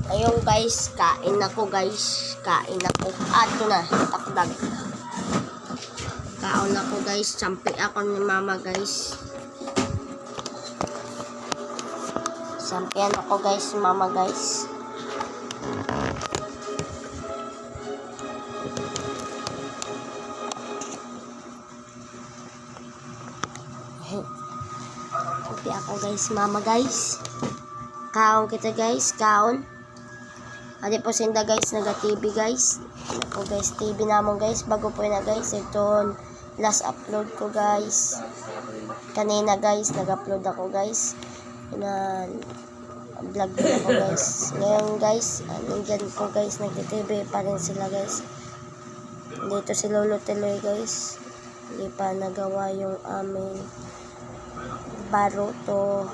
Ayun guys, kain ako guys. Kain ako. Ito na, takdag. Kaon ako guys. Sampi ako ni mama guys. Sampian ako guys, mama guys. Sampi ako guys, mama guys. Kaon kita guys, kaon. Adi po sinda guys, naga-TV guys. Ako guys, TV namon guys. Bago po na guys. Ito, last upload ko guys. Kanina guys, nag-upload ako guys. Vlog din ako guys. Ngayon guys, nandyan po guys, nag-TV pa rin sila guys. Dito si Lolo Teloy guys. Hindi pa nagawa yung aming baruto.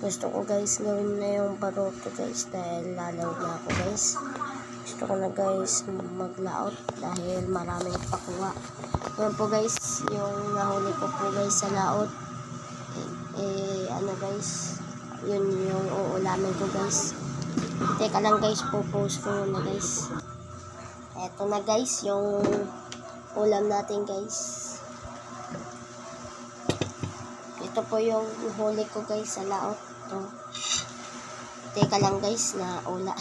Gusto ko guys gawin na yung baruto guys dahil lalaot na ako guys. Gusto ko na guys maglaot dahil maraming pakuha. Yun po guys yung nahuli ko po guys sa laot. Ano guys, yun yung uulamin ko guys. Teka lang guys, post ko na guys. Eto na guys yung ulam natin guys. Ito po yung huli ko guys sa laot. Ito. Teka lang guys na ula.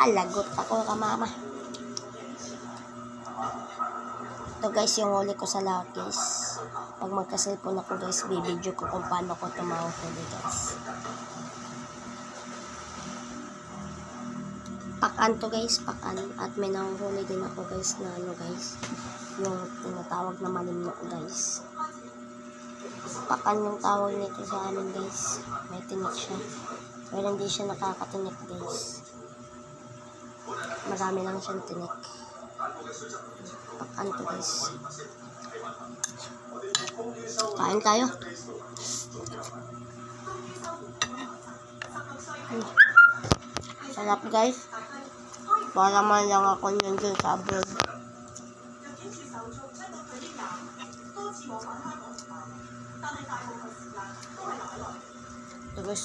Lagot ako ka mama. Ito guys yung huli ko sa laot guys. Pag magka-cellphone ako guys, bibidyo ko kung paano ko tumahuli guys. Pakan to guys, pakan. At may nanghuli din ako guys na ano guys. Yung tinatawag na malimno guys. Pakan yung tawag nito sa amin guys. May tinik siya. Pero hindi siya nakakatinik guys. Marami lang siyang tinik. Pakan to guys. Kain tayo. Sarap guys. Para man lang ako nandiyan sa abroad. Ito guys.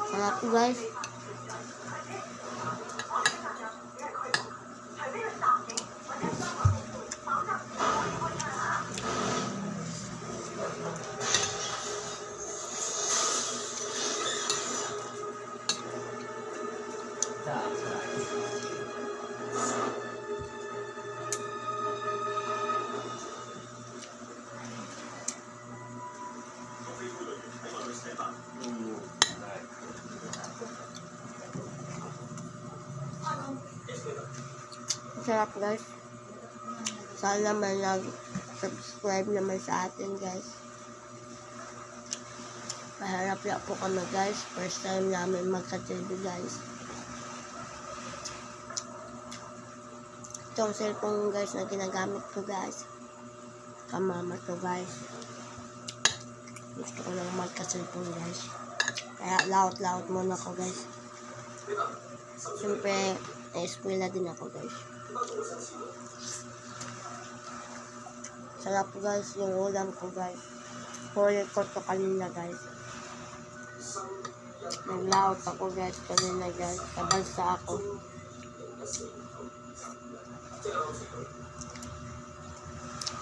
Sarap guys. Sarap guys. Sana man nag-subscribe naman sa atin guys. Maharap lang po kami guys. First time namin magka-TV guys. Itong cellphone guys na ginagamit ko guys. Kamama to guys. Gusto ko lang magka-cellphone guys. Kaya laot-laot muna ko guys. Siyempre, eskwela din ako guys. Sarap guys yung ulam ko guys. Huli ko to kanina guys. Naglaot ako guys kanina guys. Kabalsa ako.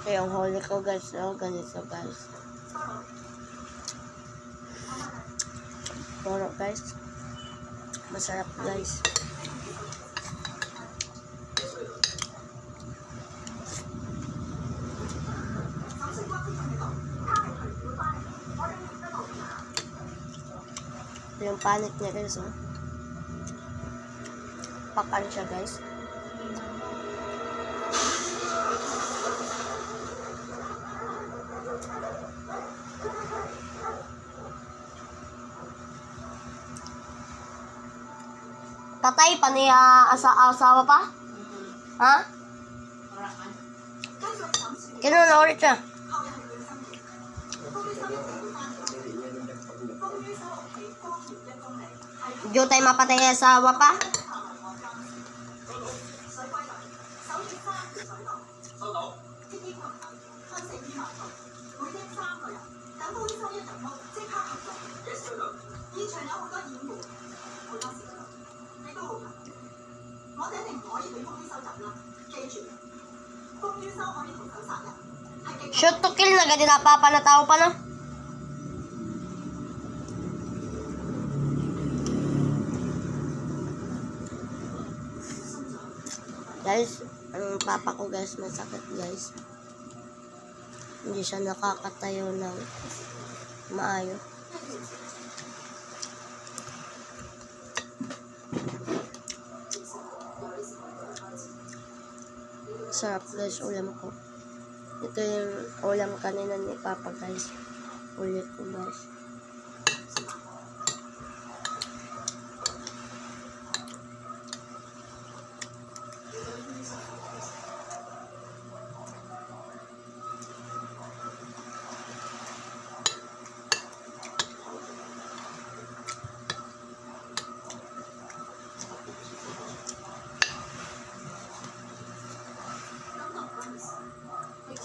Kaya yung huli ko guys. So, ganito guys. Puro guys. Masarap guys. Ito yung panik niya guys, oh. Pakan siya guys. Tatay pa niya asawa pa? Ha? Kailan na ulit siya? Diyo tayo mapatay sa asawa pa? Shoot to kill na gadi napapanataw pa no? Guys, ang papa ko guys masakit guys. Hindi siya nakakatayo ng maayo. Sarap guys ulam ko. Ito yung ulam kanina ni papa guys. Ulit ko guys.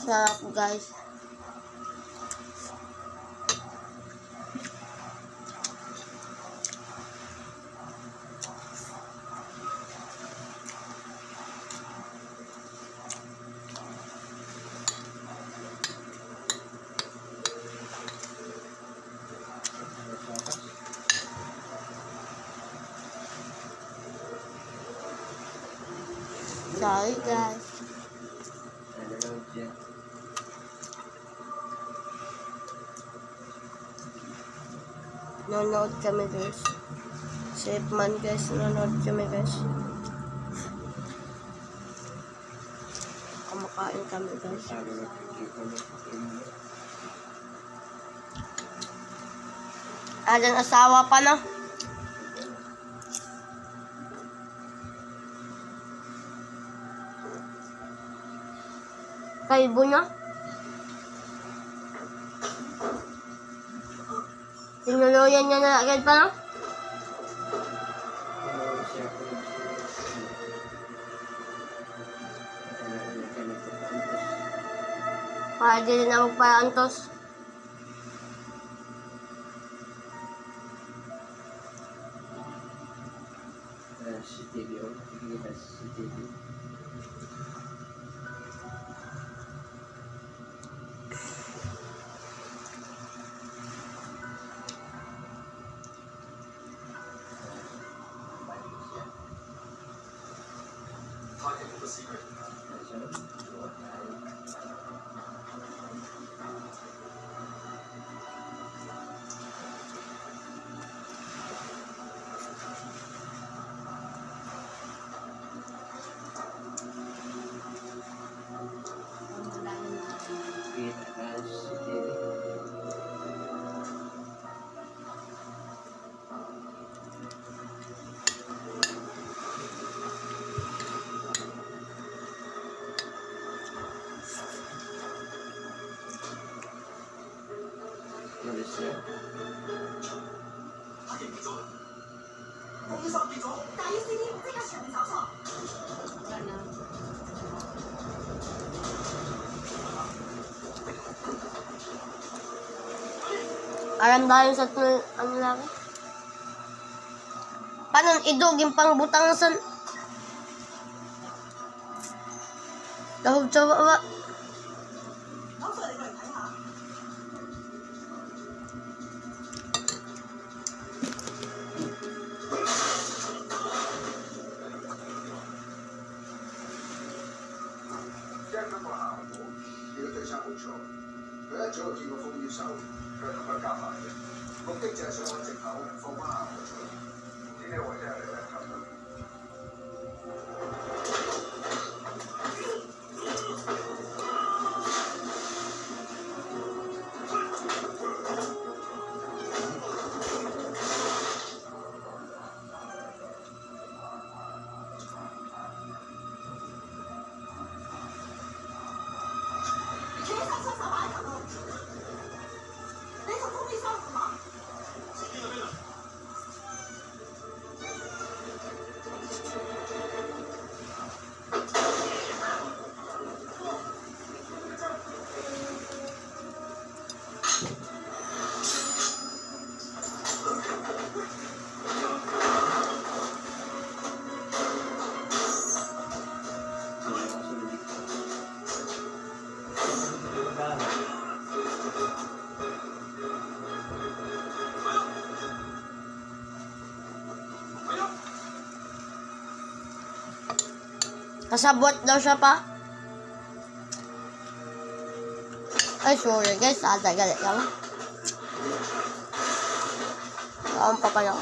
Sarap guys. Sorry guys. Nanonood kami guys. Safe man guys, nanonood kami guys. Kumakain kami guys. Adan asawa pa no? Kaibo niya? Tinuluyan niya na agad pa no? Para di rin ako paantos. CCTV o kita CCTV. Malaysia. Alam ba yung sa ano lang? Paano idog yung pangbutang sa dahog sa baba? Kasabot daw siya pa. Ay, sorry guys. Galit lang. Saan pa kaya?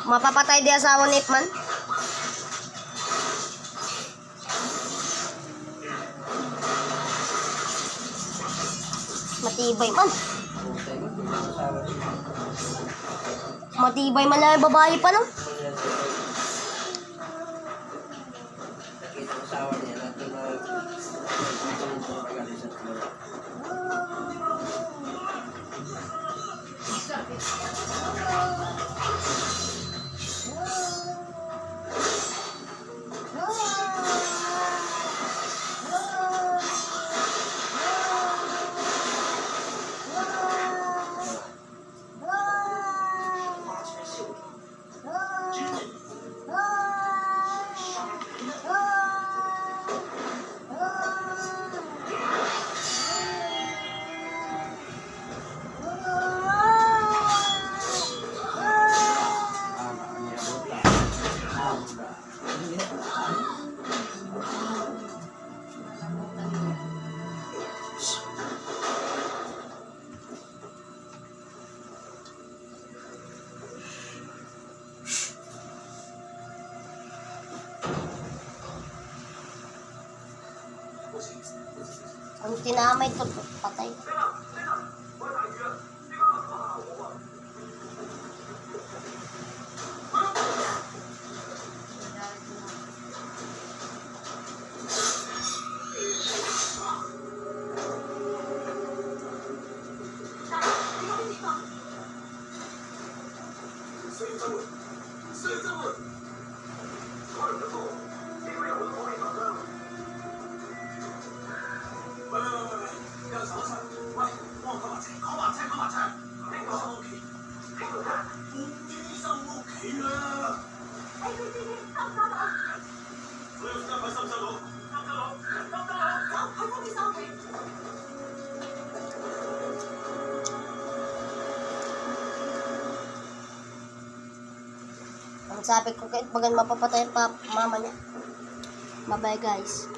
Mapapatay di asawa ni Ipman. Matibay man. Matibay man lang yung babae pa no? Nakita ang asawa niya na magaling sa tulo. Ang tinamay to, patay. Ang sabi ko kahit bagan mapapatay pa mama niya. Bye bye guys.